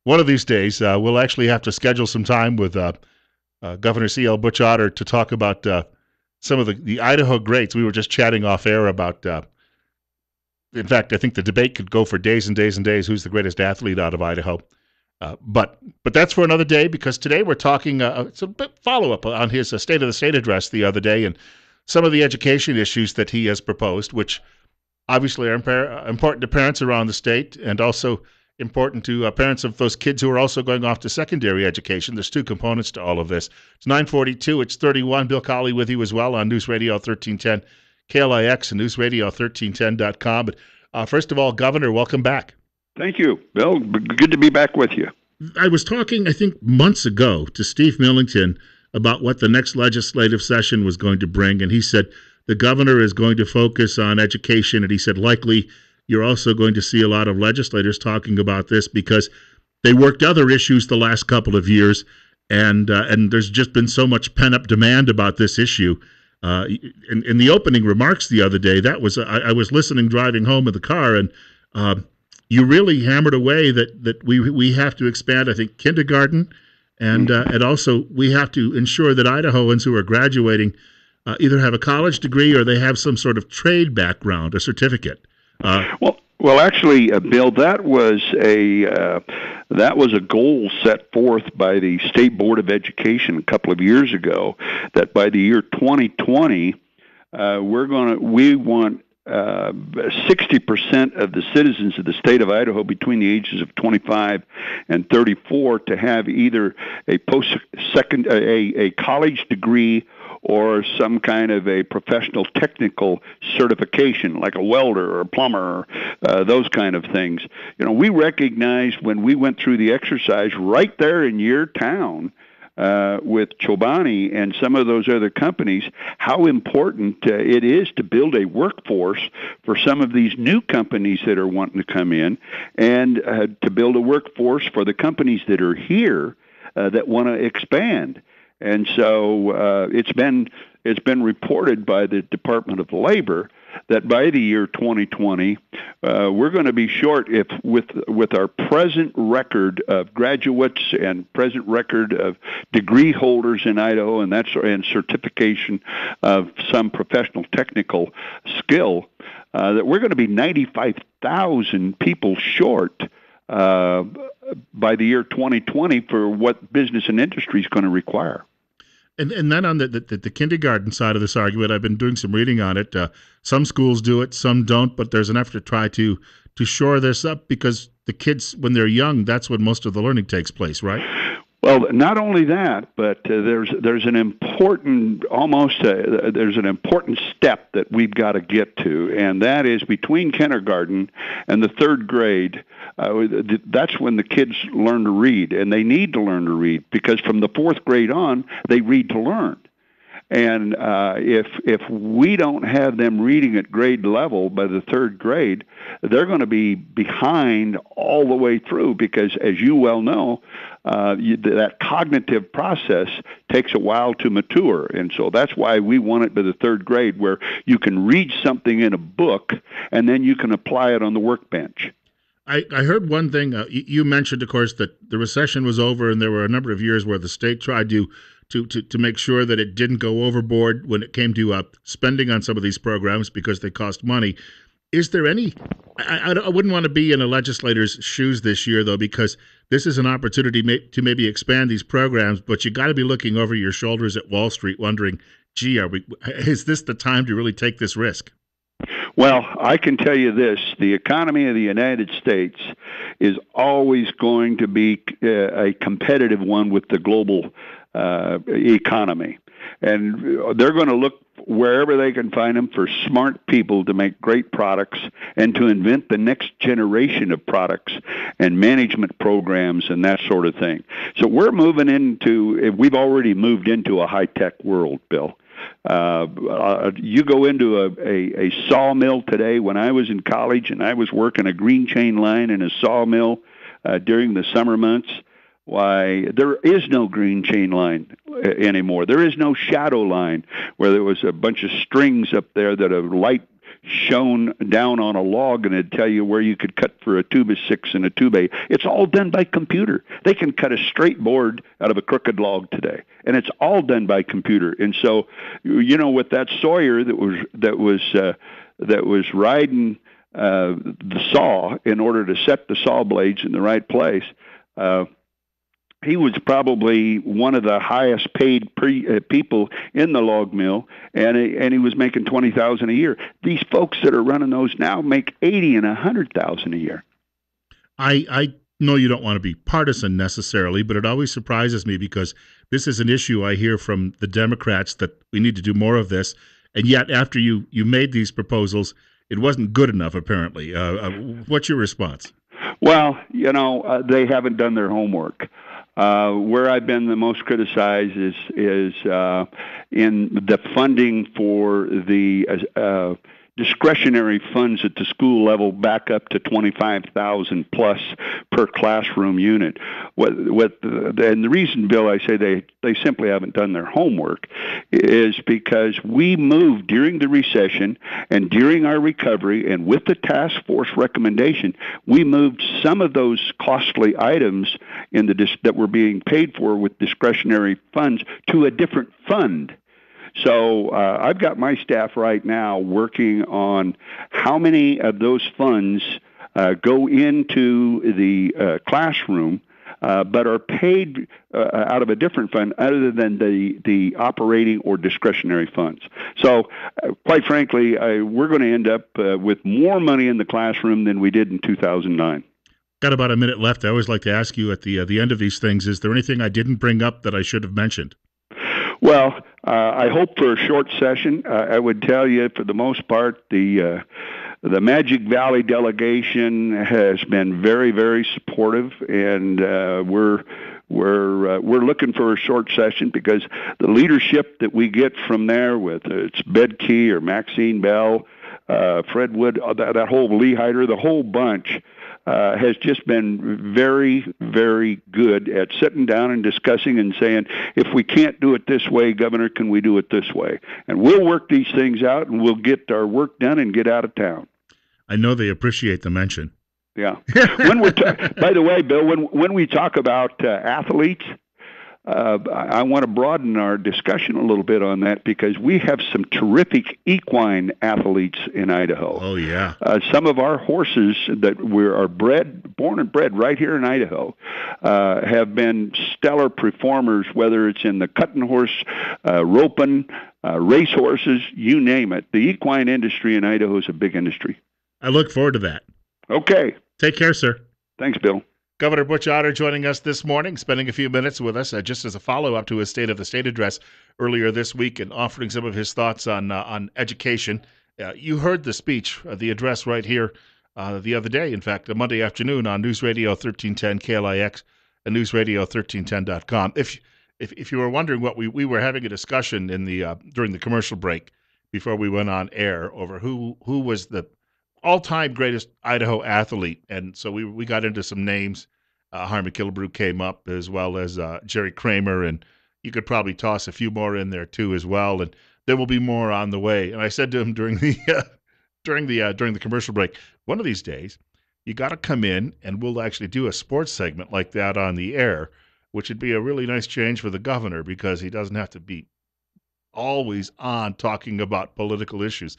one of these days, we'll actually have to schedule some time with Governor C.L. Butch Otter to talk about some of the Idaho greats. We were just chatting off air about, in fact, I think the debate could go for days and days and days who's the greatest athlete out of Idaho. But that's for another day, because today we're talking it's a bit follow-up on his State of the State address the other day and some of the education issues that he has proposed, which obviously are important to parents around the state and also important to parents of those kids who are also going off to secondary education. There's two components to all of this. It's 9:42. It's 31. Bill Colley with you as well on News Radio 1310 KLIX and newsradio1310.com. But first of all, Governor, welcome back. Thank you, Bill. Good to be back with you. I was talking, I think, months ago to Steve Millington about what the next legislative session was going to bring, and he said the governor is going to focus on education, and he said likely you're also going to see a lot of legislators talking about this because they worked other issues the last couple of years, and there's just been so much pent-up demand about this issue. In the opening remarks the other day, that was I was listening driving home in the car, and you really hammered away that we have to expand, I think, kindergarten, and also we have to ensure that Idahoans who are graduating either have a college degree or they have some sort of trade background, a certificate. Well, actually, Bill, that was a goal set forth by the State Board of Education a couple of years ago. That by the year 2020, we want 60% of the citizens of the state of Idaho between the ages of 25 and 34 to have either a college degree or some kind of a professional technical certification, like a welder or a plumber, those kind of things. You know, we recognized when we went through the exercise right there in your town with Chobani and some of those other companies, how important it is to build a workforce for some of these new companies that are wanting to come in, and to build a workforce for the companies that are here that want to expand. And so it's been reported by the Department of Labor that by the year 2020, we're going to be short if with our present record of graduates and present record of degree holders in Idaho and certification of some professional technical skill, that we're going to be 95,000 people short by the year 2020 for what business and industry is going to require. And then on the kindergarten side of this argument, I've been doing some reading on it. Some schools do it, some don't, but there's an effort to try to shore this up because the kids, when they're young, that's when most of the learning takes place, right? Well, not only that, but there's an important step that we've got to get to, and that is between kindergarten and the third grade. That's when the kids learn to read, and they need to learn to read because from the fourth grade on, they read to learn. And if we don't have them reading at grade level by the third grade, they're going to be behind all the way through because, as you well know, that cognitive process takes a while to mature. And so that's why we want it by the third grade, where you can read something in a book and then you can apply it on the workbench. I heard one thing. You mentioned, of course, that the recession was over and there were a number of years where the state tried to make sure that it didn't go overboard when it came to spending on some of these programs because they cost money. Is there any – I wouldn't want to be in a legislator's shoes this year, though, because this is an opportunity to maybe expand these programs, but you got to be looking over your shoulders at Wall Street wondering, gee, is this the time to really take this risk? Well, I can tell you this. The economy of the United States is always going to be a competitive one with the global economy. And they're going to look wherever they can find them for smart people to make great products and to invent the next generation of products and management programs and that sort of thing. So we've already moved into a high-tech world, Bill. You go into a sawmill today. When I was in college and I was working a green chain line in a sawmill during the summer months, why, there is no green chain line anymore. There is no shadow line where there was a bunch of strings up there that a light shown down on a log, and it'd tell you where you could cut for a 2x6 and a 2x8. It's all done by computer. They can cut a straight board out of a crooked log today, and it's all done by computer. And so, with that sawyer that was riding the saw in order to set the saw blades in the right place. He was probably one of the highest paid people in the log mill, and he was making $20,000 a year. These folks that are running those now make $80,000 and $100,000 a year. I know you don't want to be partisan necessarily, but it always surprises me because this is an issue I hear from the Democrats that we need to do more of this, and yet after you made these proposals, it wasn't good enough, apparently. What's your response? Well, they haven't done their homework. Where I've been the most criticized is in the funding for the discretionary funds at the school level back up to 25,000 plus per classroom unit. And the reason, Bill, I say they simply haven't done their homework is because we moved during the recession and during our recovery, and with the task force recommendation, we moved some of those costly items that were being paid for with discretionary funds to a different fund. So I've got my staff right now working on how many of those funds go into the classroom, but are paid out of a different fund other than the operating or discretionary funds. So quite frankly, we're going to end up with more money in the classroom than we did in 2009. Got about a minute left. I always like to ask you at the end of these things, is there anything I didn't bring up that I should have mentioned? Well, I hope for a short session. I would tell you, for the most part, the Magic Valley delegation has been very, very supportive, and we're looking for a short session because the leadership that we get from there, with it's Bed Key or Maxine Bell, Fred Wood, that whole Lee Hyder, the whole bunch. Has just been very, very good at sitting down and discussing and saying, if we can't do it this way, Governor, can we do it this way? And we'll work these things out, and we'll get our work done and get out of town. I know they appreciate the mention. Yeah. By the way, Bill, when we talk about athletes, I want to broaden our discussion a little bit on that because we have some terrific equine athletes in Idaho. Oh, yeah. Some of our horses that are born and bred right here in Idaho, have been stellar performers, whether it's in the cutting horse, roping, race horses, you name it. The equine industry in Idaho is a big industry. I look forward to that. Okay. Take care, sir. Thanks, Bill. Governor Butch Otter joining us this morning, spending a few minutes with us just as a follow-up to his State of the State address earlier this week and offering some of his thoughts on education. You heard the speech, the address right here the other day, in fact, Monday afternoon on News Radio 1310 KLIX and newsradio1310.com. If you were wondering what we were having a discussion in during the commercial break before we went on air over who was the all-time greatest Idaho athlete, and so we got into some names. Harmon Killebrew came up, as well as Jerry Kramer, and you could probably toss a few more in there too as well, and there will be more on the way. And I said to him during the commercial break, one of these days you got to come in and we'll actually do a sports segment like that on the air, which would be a really nice change for the governor because he doesn't have to be always on talking about political issues.